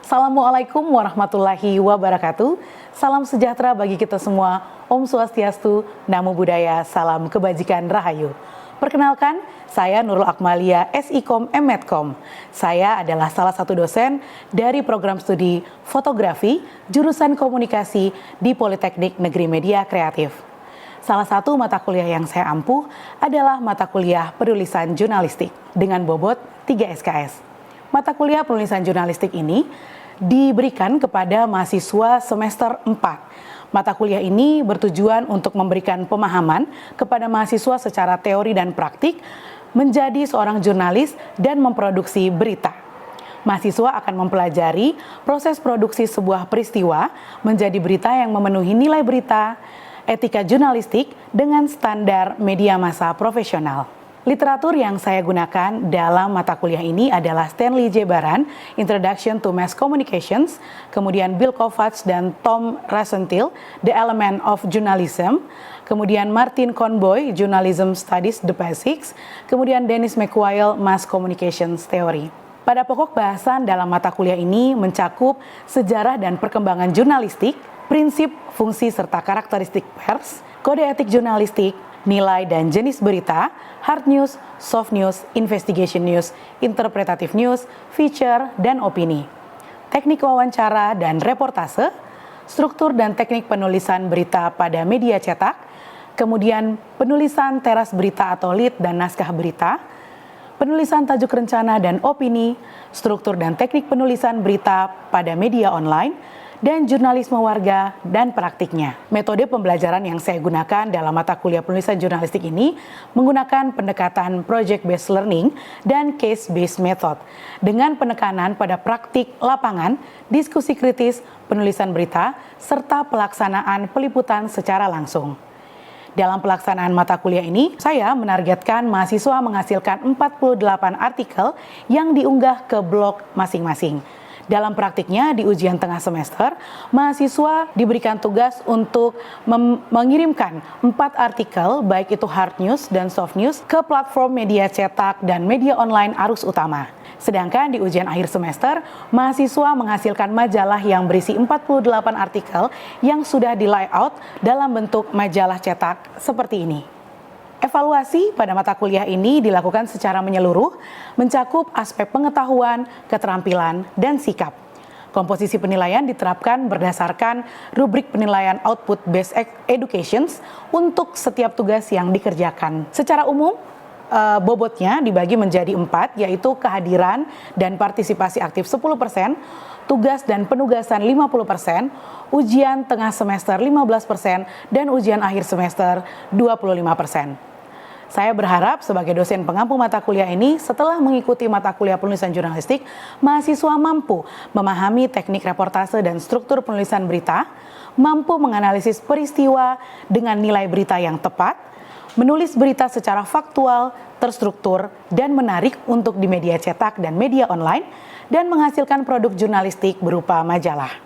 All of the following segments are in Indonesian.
Assalamualaikum warahmatullahi wabarakatuh. Salam sejahtera bagi kita semua. Om Swastiastu, Namo Buddhaya, salam kebajikan rahayu. Perkenalkan, saya Nurul Akmalia, SIKOM M.Medcom. Saya adalah salah satu dosen dari program studi fotografi jurusan komunikasi di Politeknik Negeri Media Kreatif. Salah satu mata kuliah yang saya ampuh adalah mata kuliah penulisan jurnalistik dengan bobot 3 SKS. Mata kuliah penulisan jurnalistik ini diberikan kepada mahasiswa semester 4. Mata kuliah ini bertujuan untuk memberikan pemahaman kepada mahasiswa secara teori dan praktik menjadi seorang jurnalis dan memproduksi berita. Mahasiswa akan mempelajari proses produksi sebuah peristiwa menjadi berita yang memenuhi nilai berita, etika jurnalistik dengan standar media massa profesional. Literatur yang saya gunakan dalam mata kuliah ini adalah Stanley J. Baran, Introduction to Mass Communications, kemudian Bill Kovacs dan Tom Rosenthal, The Element of Journalism, kemudian Martin Conboy, Journalism Studies, The Basics, kemudian Dennis McQuail, Mass Communications Theory. Pada pokok bahasan dalam mata kuliah ini mencakup sejarah dan perkembangan jurnalistik, prinsip, fungsi, serta karakteristik pers, kode etik jurnalistik, nilai dan jenis berita, hard news, soft news, investigation news, interpretative news, feature, dan opini. Teknik wawancara dan reportase, struktur dan teknik penulisan berita pada media cetak, kemudian penulisan teras berita atau lead dan naskah berita, penulisan tajuk rencana dan opini, struktur dan teknik penulisan berita pada media online, dan jurnalisme warga dan praktiknya. Metode pembelajaran yang saya gunakan dalam mata kuliah penulisan jurnalistik ini menggunakan pendekatan project-based learning dan case-based method dengan penekanan pada praktik lapangan, diskusi kritis, penulisan berita, serta pelaksanaan peliputan secara langsung. Dalam pelaksanaan mata kuliah ini, saya menargetkan mahasiswa menghasilkan 48 artikel yang diunggah ke blog masing-masing. Dalam praktiknya, di ujian tengah semester, mahasiswa diberikan tugas untuk mengirimkan 4 artikel, baik itu hard news dan soft news, ke platform media cetak dan media online arus utama. Sedangkan di ujian akhir semester, mahasiswa menghasilkan majalah yang berisi 48 artikel yang sudah di layout dalam bentuk majalah cetak seperti ini. Evaluasi pada mata kuliah ini dilakukan secara menyeluruh, mencakup aspek pengetahuan, keterampilan, dan sikap. Komposisi penilaian diterapkan berdasarkan rubrik penilaian output based education untuk setiap tugas yang dikerjakan. Secara umum, bobotnya dibagi menjadi 4, yaitu kehadiran dan partisipasi aktif 10%, tugas dan penugasan 50%, ujian tengah semester 15%, dan ujian akhir semester 25%. Saya berharap sebagai dosen pengampu mata kuliah ini, setelah mengikuti mata kuliah penulisan jurnalistik, mahasiswa mampu memahami teknik reportase dan struktur penulisan berita, mampu menganalisis peristiwa dengan nilai berita yang tepat, menulis berita secara faktual, terstruktur, dan menarik untuk di media cetak dan media online, dan menghasilkan produk jurnalistik berupa majalah.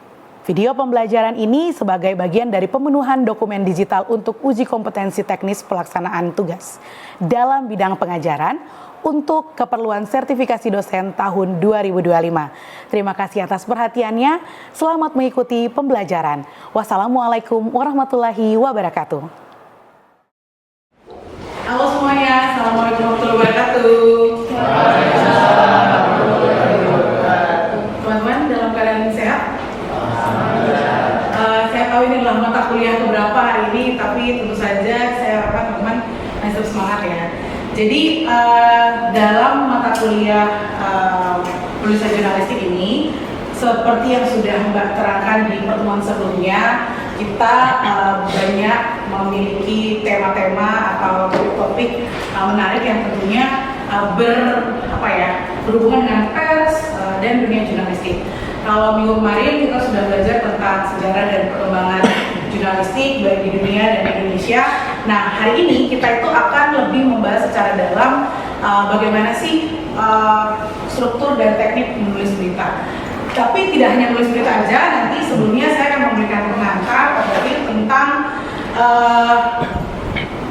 Video pembelajaran ini sebagai bagian dari pemenuhan dokumen digital untuk uji kompetensi teknis pelaksanaan tugas dalam bidang pengajaran untuk keperluan sertifikasi dosen tahun 2025. Terima kasih atas perhatiannya. Selamat mengikuti pembelajaran. Wassalamualaikum warahmatullahi wabarakatuh. Halo semuanya, assalamualaikum warahmatullahi wabarakatuh. Teman-teman, dalam keadaan sehat? Saya tahu ini adalah mata kuliah keberapa hari ini, tapi tentu saja saya harapkan teman-teman masih tetap semangat ya. Jadi dalam mata kuliah penulisan jurnalistik ini, seperti yang sudah Mbak terangkan di pertemuan sebelumnya, kita banyak memiliki tema-tema atau topik menarik yang tentunya berhubungan dengan pers dan dunia jurnalistik. Kalau minggu kemarin kita sudah belajar tentang sejarah dan perkembangan jurnalistik baik di dunia dan di Indonesia. Nah, hari ini kita itu akan lebih membahas secara dalam bagaimana sih struktur dan teknik menulis berita. Tapi tidak hanya menulis berita aja, nanti sebelumnya saya akan memberikan pengantar tentang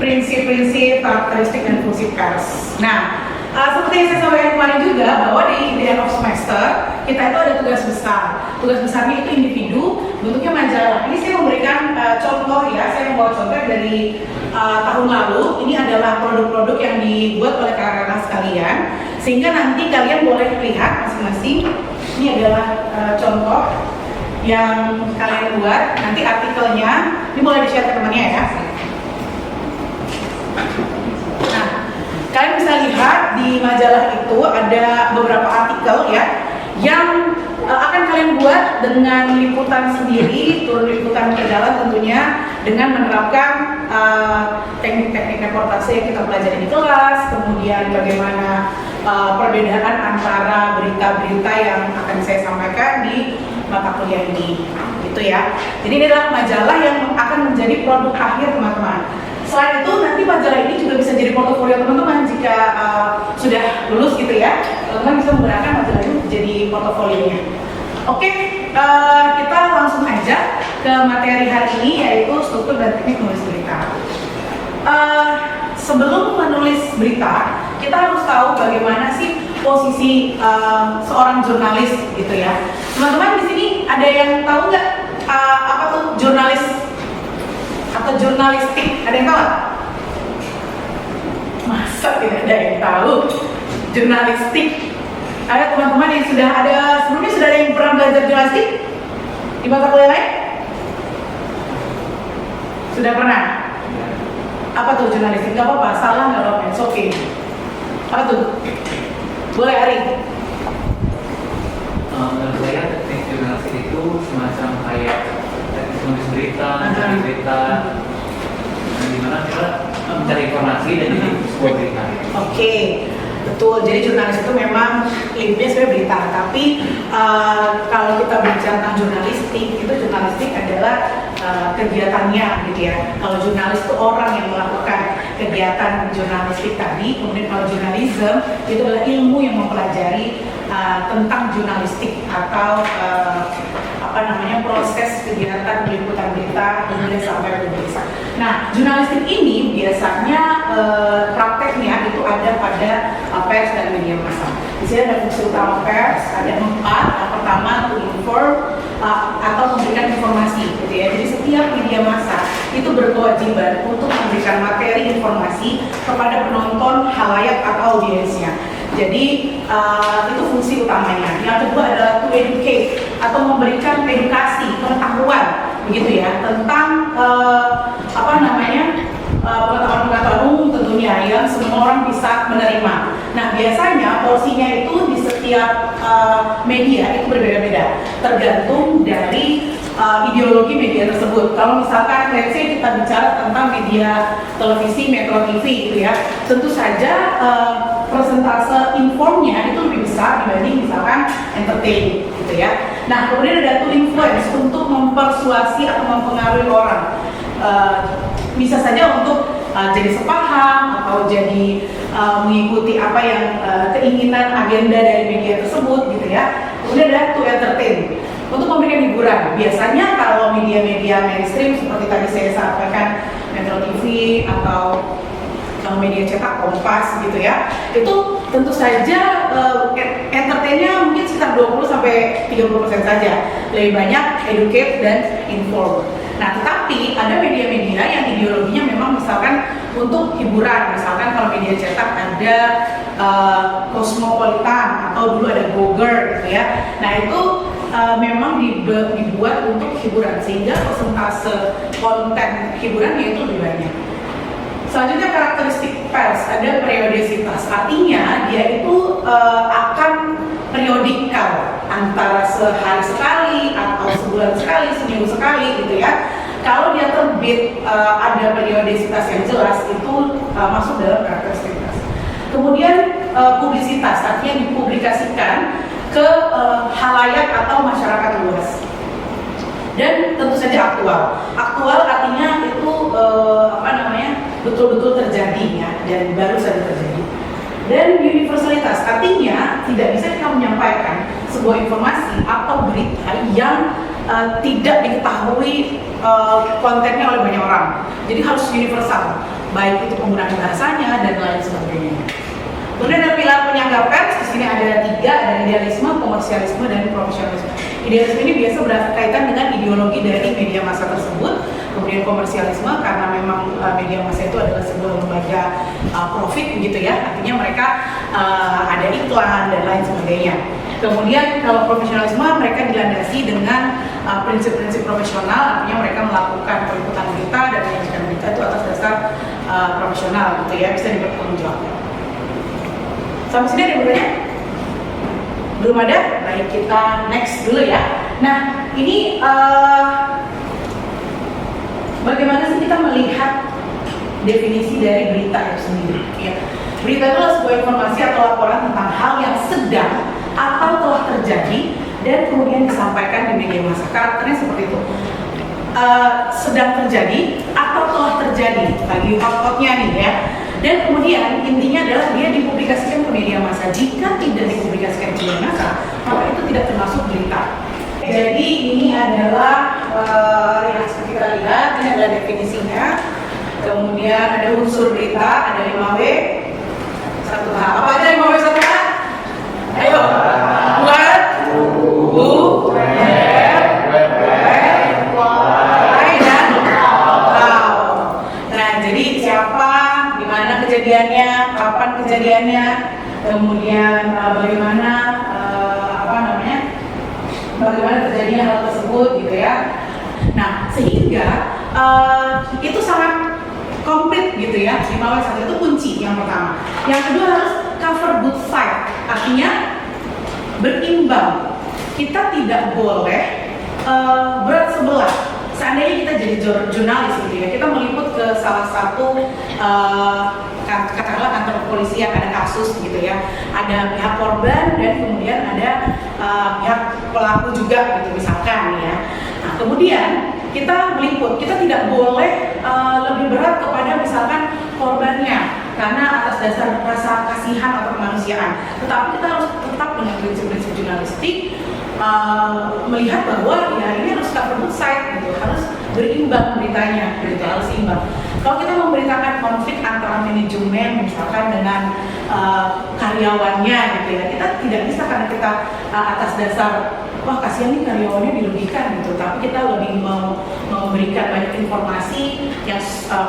prinsip-prinsip, karakteristik dan fungsi pers. Nah, Seperti yang saya sampaikan kemarin juga bahwa di end of semester kita itu ada tugas besar. Tugas besarnya itu individu, bentuknya majalah. Ini saya memberikan contoh ya, saya membawa contoh dari tahun lalu. Ini adalah produk-produk yang dibuat oleh kakak-kakak sekalian, sehingga nanti kalian boleh lihat masing-masing. Ini adalah contoh yang kalian buat. Nanti artikelnya ini boleh di-share ke temannya ya. Kalian bisa lihat di majalah itu ada beberapa artikel ya yang akan kalian buat dengan liputan sendiri, turun liputan ke jalan tentunya dengan menerapkan teknik-teknik reportase yang kita pelajari di kelas, kemudian bagaimana perbedaan antara berita-berita yang akan saya sampaikan di mata kuliah ini, gitu ya. Jadi ini adalah majalah yang akan menjadi produk akhir teman-teman. Selain itu nanti majalah ini juga bisa jadi portofolio teman-teman jika sudah lulus gitu ya. Teman-teman bisa menggunakan majalah ini jadi portofolionya. Oke, kita langsung aja ke materi hari ini yaitu struktur dan teknik menulis berita. Sebelum menulis berita, kita harus tahu bagaimana sih posisi seorang jurnalis gitu ya. Teman-teman di sini ada yang tahu nggak apa tuh jurnalis atau jurnalistik? Ada yang tahu? Masa tidak ada yang tahu jurnalistik? Ada teman-teman yang sudah ada sebelumnya, sudah ada yang pernah belajar jurnalistik di mata kuliah lain? Sudah pernah? Apa tuh jurnalistik? Gak apa-apa, salah nggak apa-apa, it's okay. Apa tuh? Boleh Ari? Menurut saya teknik jurnalistik itu semacam kayak teknik menulis berita, mencari berita, dimana kita mencari informasi dan jadi sebuah berita. Oke, betul. Jadi jurnalis itu memang linknya sebenarnya berita, tapi kalau kita bicara tentang jurnalistik, itu jurnalistik adalah kegiatannya gitu ya. Kalau jurnalis itu orang yang melakukan kegiatan jurnalistik tadi, kemudian kalau jurnalisme itu adalah ilmu yang mempelajari tentang jurnalistik atau proses kegiatan peliputan berita hingga sampai penulisan. Nah, jurnalistik ini biasanya prakteknya itu ada pada pers dan media massa. Di sini ada fungsi utama pers, ada 4. Yang pertama to inform atau memberikan informasi, gitu ya. Jadi setiap media massa itu berkewajiban untuk memberikan materi informasi kepada penonton, halayak atau audiensnya. Jadi itu fungsi utamanya. Yang kedua adalah to educate atau memberikan edukasi, pengetahuan, begitu ya, tentang pengetahuan umum tentunya yang semua orang bisa menerima. Nah, biasanya porsinya itu di setiap media itu berbeda-beda, tergantung dari ideologi media tersebut. Kalau misalkan let's say kita bicara tentang media televisi, Metro TV gitu ya, tentu saja persentase informnya itu lebih besar dibanding misalkan entertain gitu ya. Nah, kemudian ada to influence, untuk mempersuasi atau mempengaruhi orang. Bisa saja untuk jadi sepaham atau jadi mengikuti apa yang keinginan agenda dari media tersebut gitu ya. Kemudian ada to entertain, untuk memberikan hiburan. Biasanya kalau media-media mainstream seperti tadi saya sampaikan, Metro TV atau media cetak Kompas gitu ya, itu tentu saja entertainnya mungkin sekitar 20-30% saja, lebih banyak educate dan inform. Nah, tetapi ada media-media yang ideologinya memang misalkan untuk hiburan. Misalkan kalau media cetak ada Cosmopolitan atau dulu ada Gogger gitu ya. Nah, itu memang dibuat untuk hiburan, sehingga persentase konten hiburannya itu lebih banyak. Selanjutnya karakteristik pers, ada periodisitas, artinya dia itu akan periodikal, antara sehari sekali atau sebulan sekali, seminggu sekali gitu ya. Kalau dia terbit ada periodisitas yang jelas, itu masuk dalam karakteristik pers. Kemudian publisitas, artinya dipublikasikan ke halayak atau masyarakat luas. Dan tentu saja aktual. Aktual artinya itu betul-betul terjadi ya, dan baru saja terjadi. Dan universalitas, artinya tidak bisa kita menyampaikan sebuah informasi atau berita yang tidak diketahui kontennya oleh banyak orang. Jadi harus universal, baik itu penggunaan bahasanya dan lain sebagainya. Kemudian ada sini ada 3, ada idealisme, komersialisme, dan profesionalisme. Idealisme ini biasa berkaitan dengan ideologi dari media massa tersebut. Kemudian komersialisme karena memang media massa itu adalah sebuah lembaga profit begitu ya, artinya mereka ada iklan dan lain sebagainya. Kemudian kalau profesionalisme mereka dilandasi dengan prinsip-prinsip profesional, artinya mereka melakukan peliputan berita dan menyajikan berita itu atas dasar profesional gitu ya, bisa dipertanggungjawabkan. Sampai sini ada yang bertanya? Belum ada? Baik, kita next dulu ya. Nah, ini bagaimana sih kita melihat definisi dari berita itu sendiri? Ya. Berita itu adalah sebuah informasi atau laporan tentang hal yang sedang atau telah terjadi dan kemudian disampaikan di media massa. Karakternya seperti itu. Sedang terjadi atau telah terjadi, bagi hot-hotnya nih ya. Dan kemudian intinya adalah dia dipublikasikan ke media massa. Jika tidak dipublikasikan ke media massa, maka itu tidak termasuk berita. Jadi ini adalah yang seperti kita lihat, ini adalah definisinya. Kemudian ada unsur berita, ada 5W, 1H. Apa aja 5W 1H? Ayo, buat, bu, kejadiannya, kapan kejadiannya, kemudian bagaimana bagaimana terjadinya hal tersebut gitu ya. Nah, sehingga itu sangat komplit gitu ya. 5W1 itu kunci yang pertama. Yang kedua harus cover both side, artinya berimbang. Kita tidak boleh berat sebelah. Seandainya kita jadi jurnalis gitu ya, kita meliput ke salah satu katakanlah kantor kepolisian, ada kasus gitu ya, ada pihak korban dan kemudian ada pihak pelaku juga gitu misalkan ya. Nah, kemudian kita meliput, kita tidak boleh lebih berat kepada misalkan korbannya karena atas dasar rasa kasihan atau kemanusiaan, tetapi kita harus tetap dengan prinsip-prinsip jurnalistik melihat bahwa ya ini harus cover both side gitu, harus berimbang beritanya gitu, harus seimbang. Kalau kita memberitakan konflik antara manajemen misalkan dengan karyawannya gitu ya, kita tidak bisa karena kita atas dasar wah kasihan nih karyawannya dirugikan gitu, tapi kita lebih mau memberikan banyak informasi yang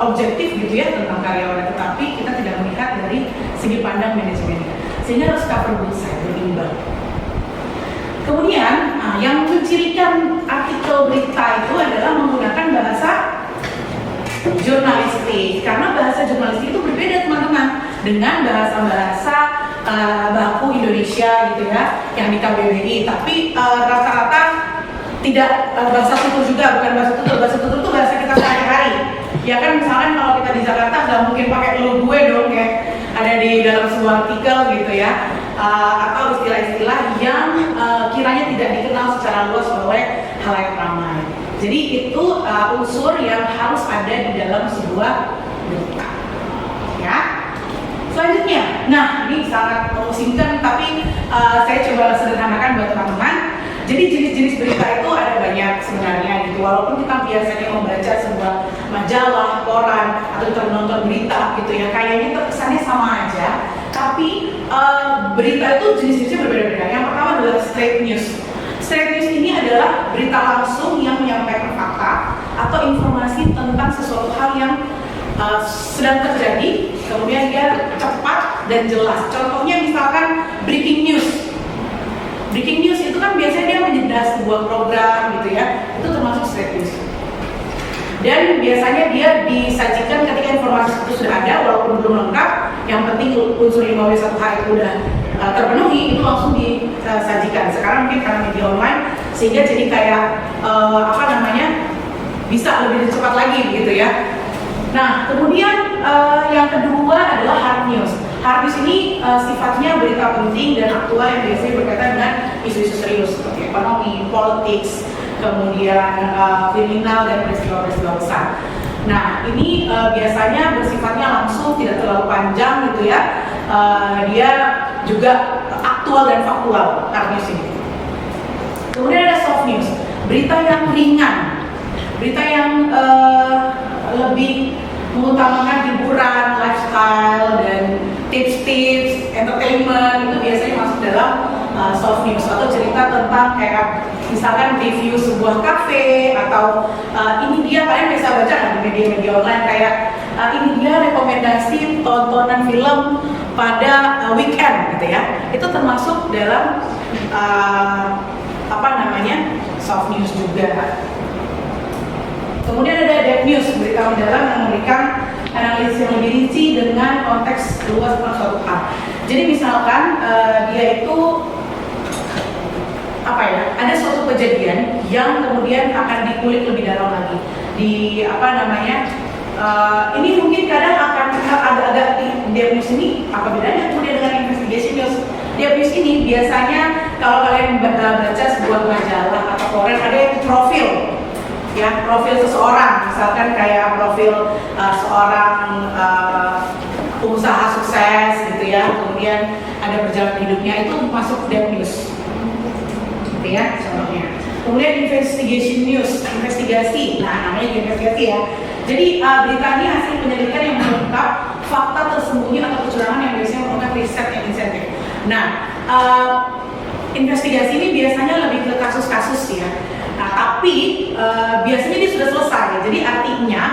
objektif gitu ya tentang karyawannya, tetapi kita tidak melihat dari segi pandang manajemennya, sehingga harus cover both side, berimbang. Kemudian, yang mencirikan artikel berita itu adalah menggunakan bahasa jurnalistik. Karena bahasa jurnalistik itu berbeda teman-teman dengan bahasa-bahasa baku Indonesia gitu ya, yang di KBBI. Tapi rata-rata tidak bahasa tutur juga, bukan bahasa tutur. Bahasa tutur itu bahasa kita sehari-hari. Ya kan misalkan kalau kita di Jakarta nggak mungkin pakai lu gue dong ya, ada di dalam sebuah artikel gitu ya. Atau istilah-istilah yang kiranya tidak dikenal secara luas oleh halayak ramai. Jadi itu unsur yang harus ada di dalam sebuah berita. Ya. Selanjutnya, nah ini sangat memusingkan tapi saya coba sederhanakan buat teman-teman. Jadi jenis-jenis berita itu ada banyak sebenarnya gitu. Walaupun kita biasanya membaca sebuah majalah, koran, atau kita menonton berita gitu ya, kayaknya terkesannya sama aja. Tapi berita itu jenis-jenisnya berbeda-beda. Yang pertama adalah straight news. Straight news ini adalah berita langsung yang menyampaikan fakta atau informasi tentang sesuatu hal yang sedang terjadi, kemudian dia cepat dan jelas. Contohnya misalkan breaking news. Breaking news itu kan biasanya dia menjeda sebuah program gitu ya, itu termasuk straight news. Dan biasanya dia disajikan ketika informasi itu sudah ada, walaupun belum lengkap. Yang penting unsur 5W1H itu udah terpenuhi, itu langsung disajikan. Sekarang mungkin karena media online, sehingga jadi kayak bisa lebih cepat lagi gitu ya. Nah, kemudian yang kedua adalah hard news. Hard news ini sifatnya berita penting dan aktual yang biasanya berkaitan dengan isu-isu serius seperti ekonomi, politik, kemudian kriminal dan peristiwa-peristiwa besar. Nah, ini biasanya bersifatnya langsung, tidak terlalu panjang gitu ya. Dia juga aktual dan faktual, hard news ini. Kemudian ada soft news, berita yang ringan, berita yang lebih mengutamakan hiburan, lifestyle, dan tips-tips, entertainment, itu biasanya masuk soft news atau cerita tentang kayak misalkan review sebuah kafe atau ini dia, kalian bisa baca kan di media-media online kayak ini dia rekomendasi tontonan film pada weekend gitu ya. Itu termasuk dalam soft news juga. Kemudian ada deep news, berita mendalam yang memberikan analisis yang lebih rinci dengan konteks luas tentang suatu hal. Jadi misalkan dia itu ada suatu kejadian yang kemudian akan dikulik lebih dalam lagi. Ini mungkin kadang akan agak-agak deep news ini apa bedanya kemudian dengan investigation news. Deep news ini biasanya kalau kalian baca sebuah majalah atau koran ada yang profil seseorang, misalkan kayak profil seorang pengusaha sukses gitu ya, kemudian ada perjalanan hidupnya, itu masuk deep news gitu ya contohnya. Kemudian investigation news, investigasi, namanya juga investigasi ya. Jadi berita ini hasil penyelidikan yang mengungkap fakta tersembunyi atau kecurangan yang biasanya merupakan riset yang insentif. Nah, investigasi ini biasanya lebih ke kasus-kasus ya. Nah, tapi biasanya dia sudah selesai. Jadi artinya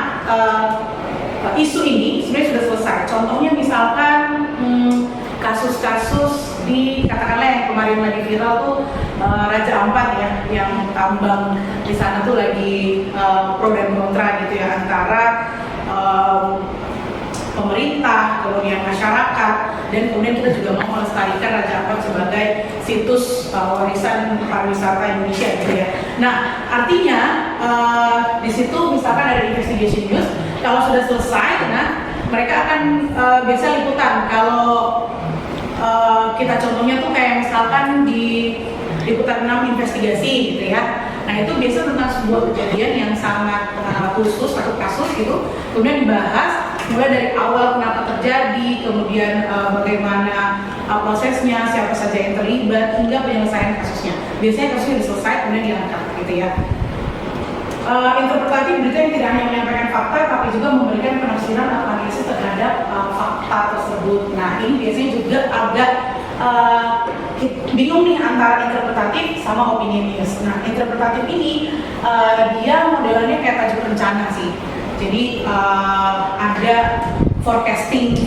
isu ini sebenarnya sudah selesai. Contohnya misalkan kasus-kasus di katakanlah yang kemarin lagi viral tuh Raja Ampat ya, yang tambang di sana tuh lagi pro dan kontra gitu ya antara pemerintah, kemudian masyarakat, dan kemudian kita juga mau melestarikan Raja Ampat sebagai situs warisan pariwisata Indonesia gitu ya. Nah, artinya di situ misalkan ada investigation news, kalau sudah selesai, nah mereka akan biasa liputan. Kalau kita contohnya tuh kayak misalkan di liputan 6 investigasi gitu ya. Nah itu biasa tentang sebuah kejadian yang sangat khusus, satu kasus gitu, kemudian dibahas mulai dari awal kenapa terjadi, kemudian bagaimana prosesnya, siapa saja yang terlibat, hingga penyelesaian kasusnya. Biasanya kasusnya sudah selesai, kemudian diangkat gitu ya. Interpretatif berita yang tidak hanya menyampaikan fakta, tapi juga memberikan penafsiran atau analisis terhadap fakta tersebut. Nah ini biasanya juga agak bingung nih antara interpretatif sama opini news. Nah interpretatif ini dia modelnya kayak tajuk rencana sih. Jadi ada forecasting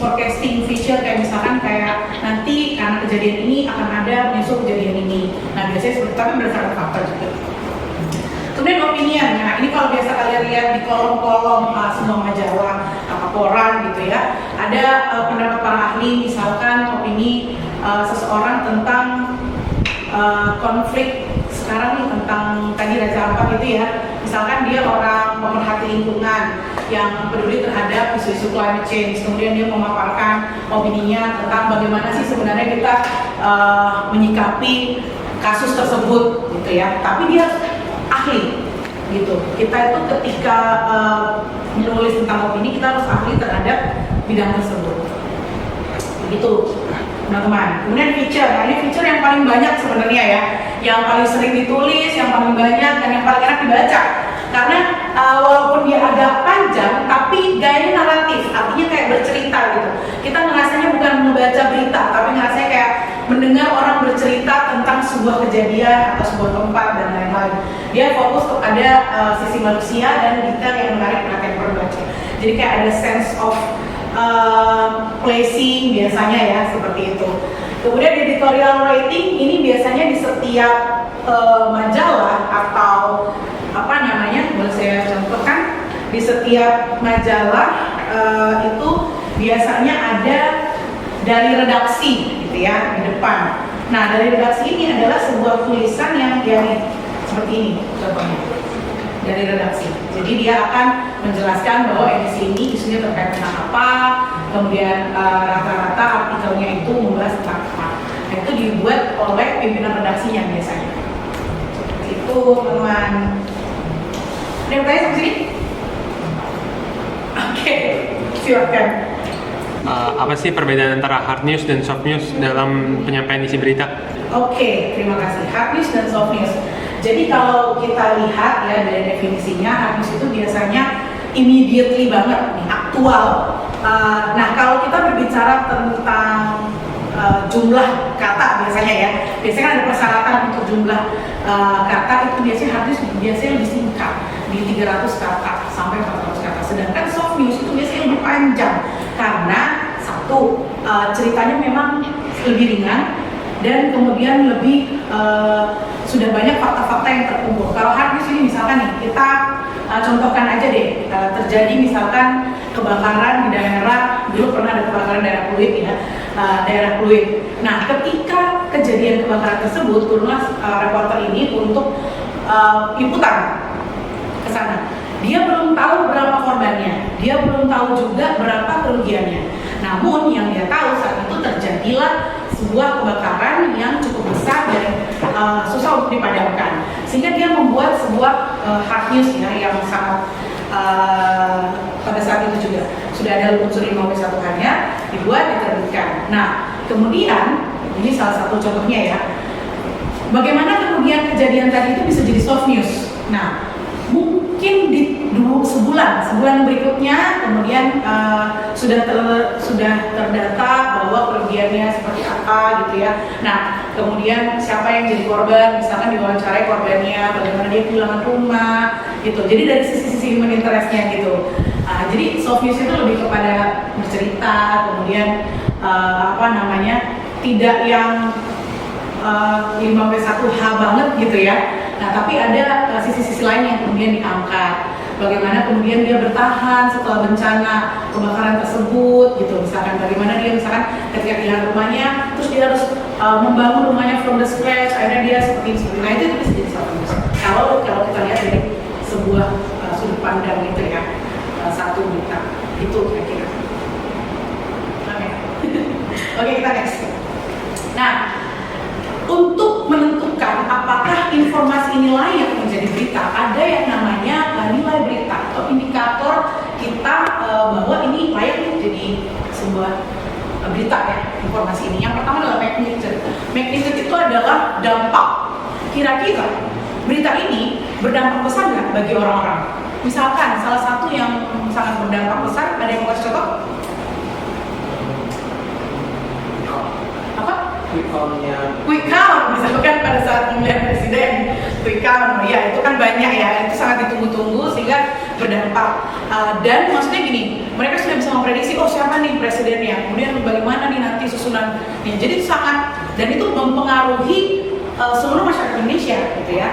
feature kayak misalkan kayak nanti karena kejadian ini akan ada menyusul kejadian ini. Nah biasanya seperti itu, tapi berdasarkan fakta juga. Kemudian opinion, nah ini kalau biasa kalian lihat di kolom-kolom semua majalah atau koran gitu ya, ada pendapat para ahli, misalkan opini seseorang tentang konflik sekarang nih tentang tadi Raja Ampat itu ya, misalkan dia orang pemerhati lingkungan yang peduli terhadap isu-isu climate change, kemudian dia memaparkan opininya tentang bagaimana sih sebenarnya kita menyikapi kasus tersebut gitu ya, tapi dia ahli gitu. Kita itu ketika menulis tentang opini kita harus ahli terhadap bidang tersebut. Begitu teman-teman. Kemudian feature, nah ini feature yang paling banyak sebenarnya ya, yang paling sering ditulis, yang paling banyak dan yang paling enak dibaca. Karena walaupun dia agak panjang, tapi gayanya naratif, artinya kayak bercerita gitu. Kita ngerasanya bukan membaca berita, tapi ngerasanya kayak mendengar orang bercerita tentang sebuah kejadian atau sebuah tempat dan lain-lain. Dia fokus kepada sisi manusia dan detail yang menarik perhatian pembaca. Jadi kayak ada sense of placing biasanya ya, seperti itu. Kemudian editorial rating ini biasanya di setiap majalah atau boleh saya contohkan, di setiap majalah itu biasanya ada dari redaksi gitu ya di depan. Nah dari redaksi ini adalah sebuah tulisan yang dari seperti ini contohnya dari redaksi. Jadi dia akan menjelaskan bahwa edisi ini isunya terkait tentang apa, kemudian rata-rata artikelnya itu membahas tentang apa. Nah, itu dibuat oleh pimpinan redaksinya biasanya. Itu teman. Ada yang bertanya sampai sini? Oke, silakan. Apa sih perbedaan antara hard news dan soft news dalam penyampaian isi berita? Oke, terima kasih. Hard news dan soft news. Jadi kalau kita lihat ya dari definisinya, hard news itu biasanya immediately banget, nih, aktual. Nah kalau kita berbicara tentang jumlah kata biasanya ya. Biasanya kan ada persyaratan untuk jumlah kata itu biasanya biasanya lebih singkat di 300 kata sampai 400 kata. Sedangkan soft news itu biasanya lebih panjang karena satu ceritanya memang lebih ringan dan kemudian lebih sudah banyak fakta-fakta yang terkumpul. Kalau hard news ini misalkan nih kita contohkan aja deh, terjadi misalkan kebakaran di daerah, dulu pernah ada kebakaran daerah Pluit ya, daerah Pluit. Nah, ketika kejadian kebakaran tersebut, turunlah reporter ini untuk liputan ke sana. Dia belum tahu berapa korbannya, dia belum tahu juga berapa kerugiannya. Namun yang dia tahu saat itu terjadilah sebuah kebakaran yang cukup besar dan susah untuk dipadamkan, sehingga dia membuat sebuah hard news ya, yang sangat pada saat itu juga sudah ada unsur 5W1-nya dibuat, diterbitkan. Nah, kemudian ini salah satu contohnya ya, bagaimana kemudian kejadian tadi itu bisa jadi soft news. Nah, mungkin di sebulan berikutnya kemudian sudah terdata bahwa kerugiannya seperti apa gitu ya. Nah, kemudian siapa yang jadi korban, misalkan diwawancarai korbannya, bagaimana dia kehilangan rumah gitu. Jadi dari sisi human interest-nya gitu. Jadi soft news itu lebih kepada bercerita, kemudian tidak yang 5W1H banget gitu ya. Nah, tapi ada sisi-sisi lain yang kemudian diangkat. Bagaimana kemudian dia bertahan setelah bencana kebakaran tersebut gitu. Misalkan bagaimana dia ketika kehilangan rumahnya, terus dia harus membangun rumahnya from the scratch, akhirnya dia seperti ini. Nah, itu bisa jadi soft news. Kalau kita lihat dari sebuah sudut pandang gitu ya, satu berita itu kira-kira. Oke, kita next. Nah, untuk menentukan apakah informasi ini layak menjadi berita, ada yang namanya nilai berita atau indikator kita bahwa ini layak menjadi sebuah berita ya, informasi ini. Yang pertama adalah magnitude. Magnitude itu adalah dampak. Kira-kira berita ini berdampak besar nggak bagi orang-orang? Misalkan salah satu yang sangat berdampak besar, ada yang mau kasih contoh? Quick count, misalkan pada saat pemilihan presiden, quick count, ya itu kan banyak ya, itu sangat ditunggu-tunggu sehingga berdampak. Dan maksudnya gini, mereka sudah bisa memprediksi, oh siapa nih presidennya, kemudian bagaimana nih nanti susunan. Jadi sangat, dan itu mempengaruhi seluruh masyarakat Indonesia gitu ya.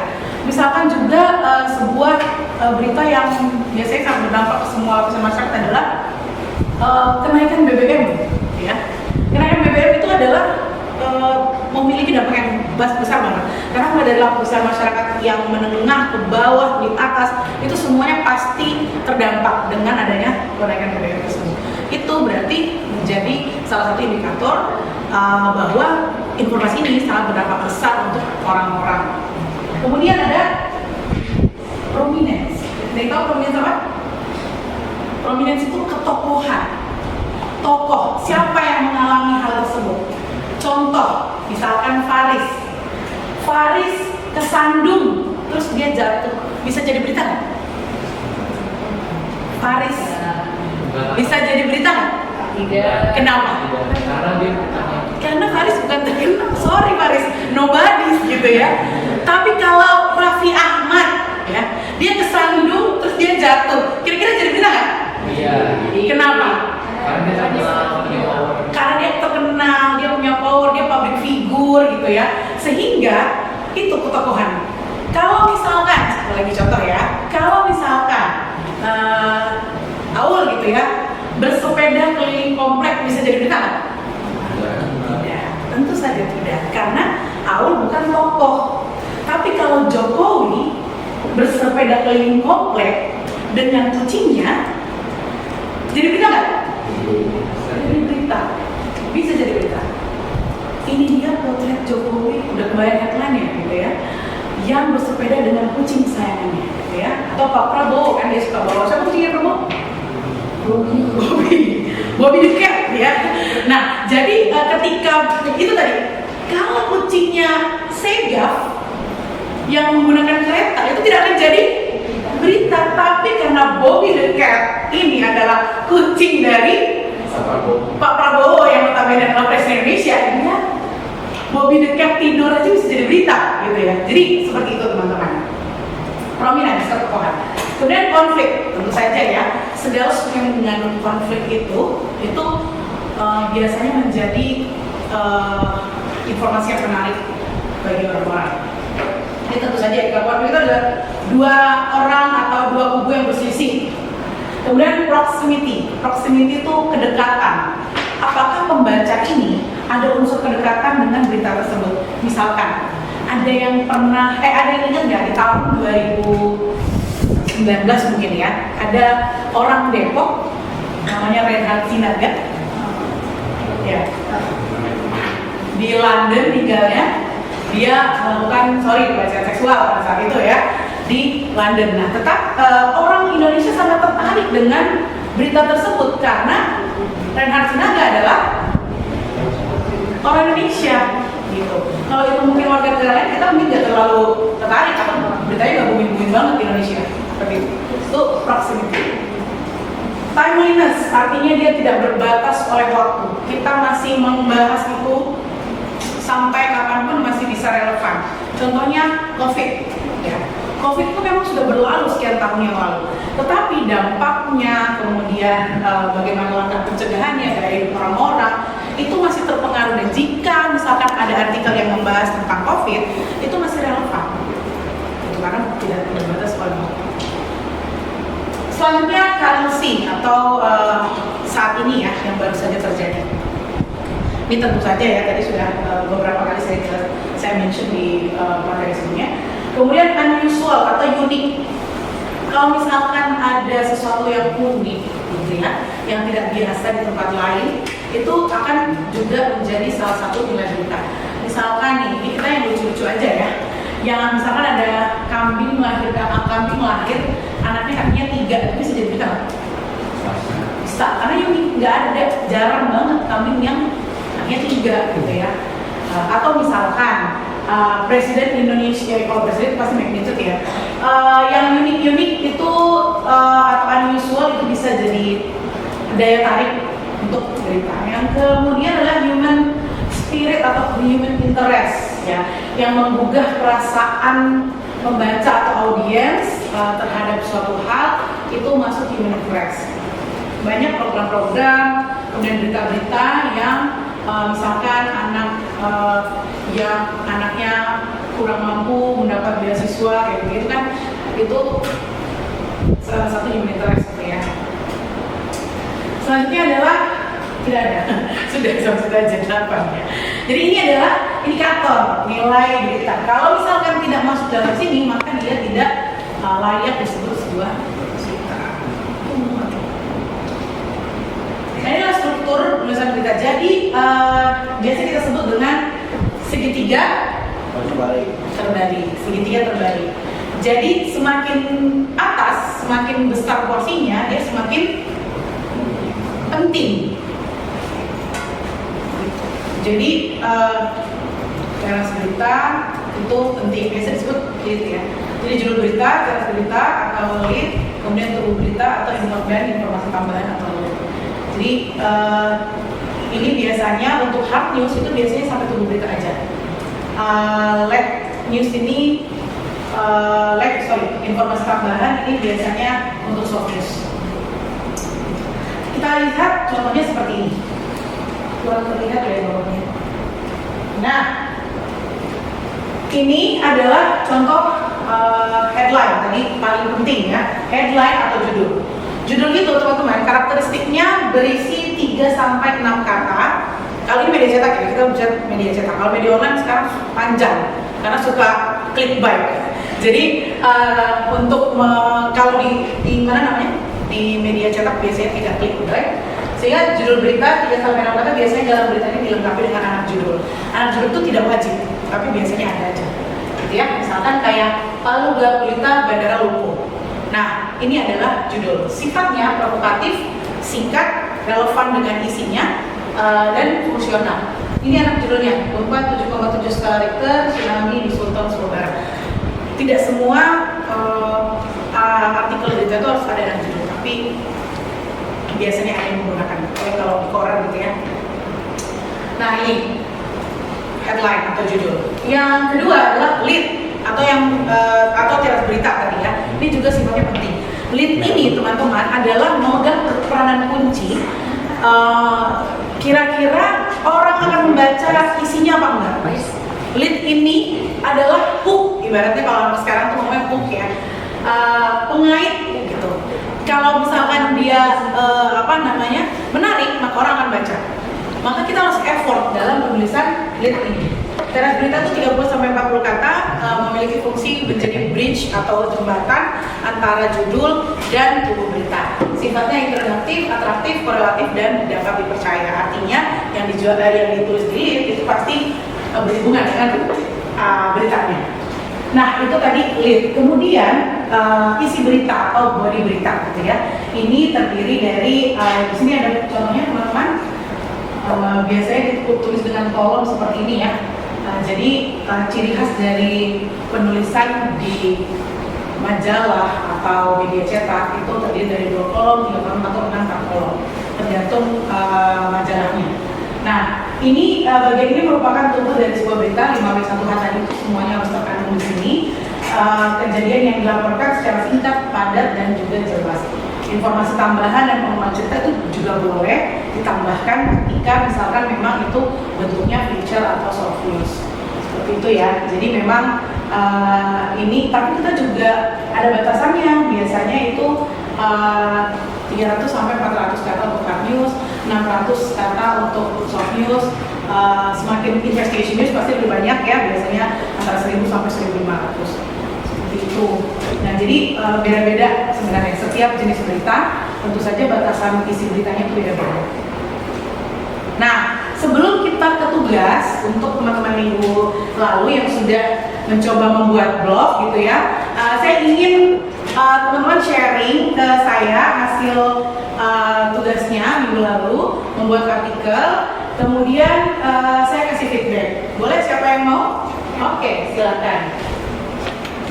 Misalkan juga sebuah berita yang biasanya sangat berdampak ke semua lapisan masyarakat adalah kenaikan BBM ya. Kenaikan BBM itu adalah memiliki dampak yang besar banget, karena mulai dari lapisan masyarakat yang menengah ke bawah, di atas, itu semuanya pasti terdampak dengan adanya kenaikan BBM tersebut. Itu berarti menjadi salah satu indikator bahwa informasi ini sangat berdampak besar untuk orang-orang. Kemudian ada prominence. Jadi tahu prominence apa? Prominence itu ketokohan. Tokoh, siapa yang mengalami hal tersebut? Contoh, misalkan Faris kesandung, terus dia jatuh, bisa jadi berita nggak? Faris bisa jadi berita nggak? Tidak. Kenapa? Karena Faris bukan terkenal, sorry Faris, nobody gitu ya. Tapi kalau Raffi Ahmad ya, dia kesandung, terus dia jatuh, kira-kira jadi berita nggak? Iya. Kenapa? Karena dia terkenal, dia punya power, dia public figure gitu ya, sehingga itu ketokohan. Kalau misalkan, lagi contoh ya, kalau misalkan Aul gitu ya, bersepeda keliling komplek, bisa jadi berita nggak? Tidak, tentu saja tidak, karena Aul bukan tokoh. Tapi kalau Jokowi bersepeda keliling komplek dengan kucingnya, jadi berita nggak? Jadi berita, bisa jadi berita. Ini dia potret Jokowi, udah kebayang headline-nya gitu ya, yang bersepeda dengan kucing kesayangannya gitu ya. Atau Pak Prabowo, kan dia suka bawa, siapa kucingnya Prabowo? Bobby the Cat ya. Nah, jadi ketika itu tadi, kalau kucingnya Segaf yang menggunakan kereta, itu tidak akan jadi berita. Tapi karena Bobby the Cat ini adalah kucing dari Pak Prabowo yang notabene adalah presiden Indonesia, dia Bobby the Cat tidur aja bisa jadi berita gitu ya. Jadi seperti itu teman-teman. Prominent ketokohan. Kemudian konflik, tentu saja ya. Segala sesuatu yang mengandung konflik itu biasanya menjadi informasi yang menarik bagi orang-orang. Ini tentu saja konflik itu adalah dua orang atau dua kubu yang berselisih. Kemudian proximity itu kedekatan. Apakah pembaca ini ada unsur kedekatan dengan berita tersebut? Misalkan ada yang ingat nggak di tahun 2019 mungkin ya, ada orang Depok namanya Reinhard Sinaga, ya, di London tinggalnya, dia melakukan pelecehan seksual pada saat itu ya di London. Nah, orang Indonesia sangat tertarik dengan berita tersebut karena Reinhard Sinaga adalah orang Indonesia gitu. Kalau itu mungkin warga negara lain, kita mungkin nggak terlalu tertarik atau beritanya nggak booming banget di Indonesia seperti itu. Itu proximity. Timeliness artinya dia tidak berbatas oleh waktu. Kita masih membahas itu sampai kapanpun masih bisa relevan. Contohnya COVID. Ya. COVID itu memang sudah berlalu sekian tahun yang lalu, tetapi dampaknya, kemudian bagaimana langkah pencegahannya dari orang-orang itu masih terpengaruh. Dan jika misalkan ada artikel yang membahas tentang COVID, itu masih relevan, itu karena tidak terbatas oleh waktu. Selanjutnya currency atau saat ini ya yang baru saja terjadi. Ini tentu saja ya, tadi sudah beberapa kali saya mention di materi sebelumnya. Kemudian unusual atau unik. Kalau misalkan ada sesuatu yang unik, gitu ya, yang tidak biasa di tempat lain, itu akan juga menjadi salah satu nilai berita. Misalkan nih, ini kita yang lucu-lucu aja ya. Yang misalkan ada kambing lahir, anaknya kakinya 3, itu bisa jadi berita. Bisa, karena unik, nggak ada, jarang banget kambing yang kakinya 3 gitu ya. Atau misalkan Presiden Indonesia, kalau presiden pasti magnitude ya. Yang unik-unik itu atau unusual itu bisa jadi daya tarik untuk berita. Yang kemudian adalah human spirit atau human interest ya, yang menggugah perasaan membaca atau audiens terhadap suatu hal, itu masuk human interest. Banyak program-program, kemudian berita-berita yang misalkan yang anaknya kurang mampu mendapat beasiswa kayak begitu kan, itu salah satu human interest ya. Selanjutnya adalah tidak ada, sudah aja ya. Jadi ini adalah indikator nilai berita. Kalau misalkan tidak masuk dalam sini, maka dia tidak layak disebut sebuah berita. Nah, inilah struktur penulisan berita. Jadi biasa kita sebut dengan segitiga terbalik. Segitiga terbalik. Jadi semakin atas, semakin besar porsinya, dia semakin penting. Jadi keras berita itu penting. Biasa disebut gitu ya. Jadi judul berita, keras berita atau lead, kemudian tubuh berita atau informasi tambahan atau lead. Jadi ini biasanya untuk hard news itu biasanya sampai tubuh berita aja. Lead news ini, informasi tambahan ini biasanya untuk soft news. Kita lihat contohnya seperti ini. Kurang terlihat ya bawahnya. Nah, ini adalah contoh headline tadi paling penting ya, headline atau judul. Judul itu teman-teman karakteristiknya berisi 3-6 kata. Kalau ini media cetak ya, kita bicara media cetak. Kalau media online sekarang panjang karena suka clickbait. Jadi kalau di mana namanya, di media cetak biasanya tidak clickbait, sehingga judul berita 3-6 kata biasanya dalam beritanya dilengkapi dengan anak judul. Anak judul itu tidak wajib, tapi biasanya ada aja. Gitu ya, misalkan kayak Palu Gulita Bandara Lumpuh. Nah, ini adalah judul. Sifatnya provokatif, singkat, relevan dengan isinya, dan fungsional. Ini anak judulnya, gempa 7,7 skala Richter, tsunami di Sultan Surabaya. Tidak semua artikel berita itu harus ada anak judul, tapi biasanya ada yang menggunakan. Kalau di koran gitu ya. Nah, ini headline atau judul. Yang kedua adalah lead atau tiras berita tadi ya. Ini juga sifatnya penting. Lead ini teman-teman adalah memegang peranan kunci. Kira-kira orang akan membaca isinya apa enggak? Lead ini adalah hook, ibaratnya kalau sekarang tuh ngomongnya hook ya, pengait gitu. Kalau misalkan dia menarik, maka orang akan baca. Maka kita harus effort dalam penulisan lead ini. Teras berita itu 30-40 kata, memiliki fungsi menjadi bridge atau jembatan antara judul dan tubuh berita. Sifatnya interaktif, atraktif, korelatif, dan dapat dipercaya. Artinya yang ditulis di lead itu pasti berhubungan dengan beritanya. Nah, itu tadi lead. Kemudian isi berita atau body berita gitu ya. Ini terdiri dari di sini ada contohnya teman-teman. Biasanya ditulis dengan kolom seperti ini ya. Jadi ciri khas dari penulisan di majalah atau media cetak itu terdiri dari 2 kolom, 3 kolom, atau 4 kolom, tergantung majalahnya. Nah, ini bagian ini merupakan tubuh dari sebuah berita 5W1H tadi itu semuanya harus terkandung di sini. Kejadian yang dilaporkan secara singkat, padat, dan juga jelas. Informasi tambahan dan pengembangan cerita itu juga boleh ditambahkan ketika misalkan memang itu bentuknya feature atau soft news seperti itu ya. Jadi memang ini, tapi kita juga ada batasannya. Biasanya itu 300 sampai 400 kata untuk hard news, 600 kata untuk soft news. Semakin investigation news pasti lebih banyak ya, biasanya antara 1000 sampai 1500 itu. Nah, jadi beda-beda sebenarnya setiap jenis berita, tentu saja batasan isi beritanya itu beda-beda. Nah, sebelum kita ke tugas untuk teman-teman minggu lalu yang sudah mencoba membuat blog gitu ya, saya ingin teman-teman sharing ke saya hasil tugasnya minggu lalu membuat artikel, kemudian saya kasih feedback. Boleh siapa yang mau? Oke, silakan.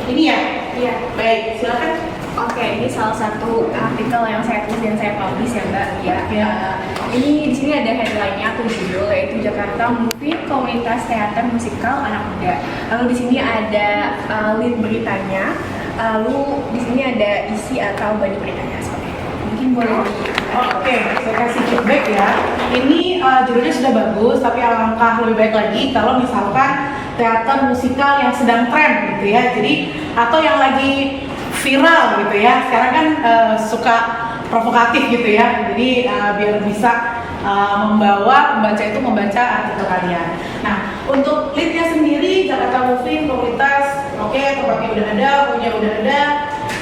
Ini ya? Iya. Baik, silakan. Oke, ini salah satu artikel yang saya tulis dan saya publish ya Mbak. Ya. Ini di sini ada headline-nya atau judul, yaitu Jakarta Movie Komunitas Teater Musikal Anak Muda. Lalu di sini ada lead beritanya. Lalu di sini ada isi atau body beritanya seperti itu. Mungkin boleh. Oke, saya kasih feedback ya. Ini judulnya sudah bagus, tapi alangkah lebih baik lagi kalau misalkan teater musikal yang sedang tren gitu ya. Jadi atau yang lagi viral gitu ya. Sekarang kan suka provokatif gitu ya. Jadi biar bisa membawa pembaca itu membaca artikel kalian. Nah, untuk leadnya sendiri Jakarta Movie Komunitas, oke, tempatnya udah ada, punya udah ada,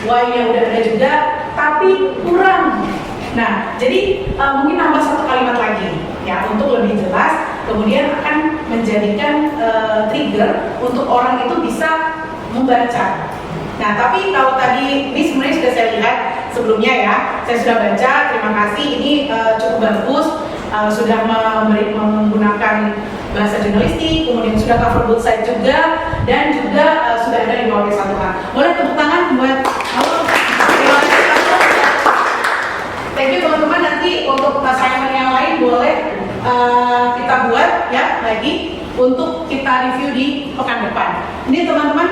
why-nya udah ada juga, tapi kurang. Nah, jadi mungkin nambah 1 kalimat lagi ya untuk lebih jelas, kemudian akan menjadikan trigger untuk orang itu bisa membaca. Nah, tapi kalau tadi ini sebenarnya sudah saya lihat sebelumnya ya, saya sudah baca, terima kasih, ini cukup bagus, sudah menggunakan bahasa jurnalistik, kemudian sudah cover both side juga, dan juga sudah ada di bawah 1H. Boleh tepuk tangan buat thank you teman-teman. Nanti untuk assignment yang lain boleh kita buat ya lagi untuk kita review di pekan depan. Ini teman-teman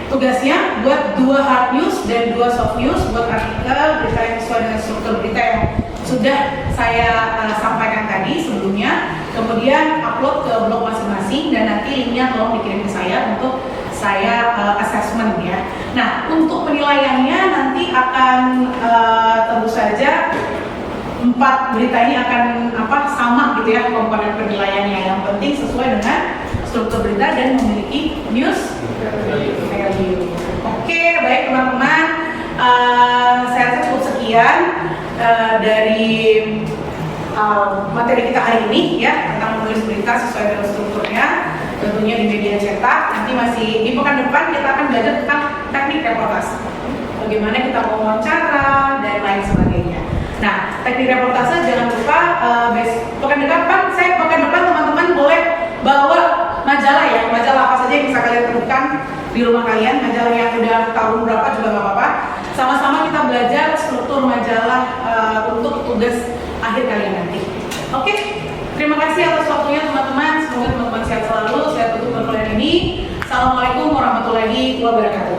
tugasnya buat 2 hard news dan 2 soft news, buat artikel berita yang sesuai dengan struktur berita yang sudah saya sampaikan tadi sebelumnya, kemudian upload ke blog masing-masing dan nanti linknya tolong dikirim ke saya untuk saya assessment ya. Nah, untuk penilaiannya nanti akan tentu saja 4 berita ini akan sama gitu ya komponen penilaiannya. Yang penting sesuai dengan struktur berita dan memiliki news value. Oke, baik teman-teman, saya rasa cukup sekian dari materi kita hari ini ya tentang menulis berita sesuai dengan strukturnya, tentunya di media cetak. Nanti masih di pekan depan kita akan belajar tentang teknik reportase, bagaimana kita mau wawancara dan lain sebagainya. Nah, teknik reportase jangan lupa pekan depan teman-teman boleh bawa majalah ya, majalah apa saja yang bisa kalian temukan di rumah kalian, majalah yang udah tahun berapa juga nggak apa-apa. Sama-sama kita belajar struktur majalah untuk tugas akhir kalian nanti. Oke, terima kasih atas waktunya teman-teman. Assalamualaikum warahmatullahi wabarakatuh.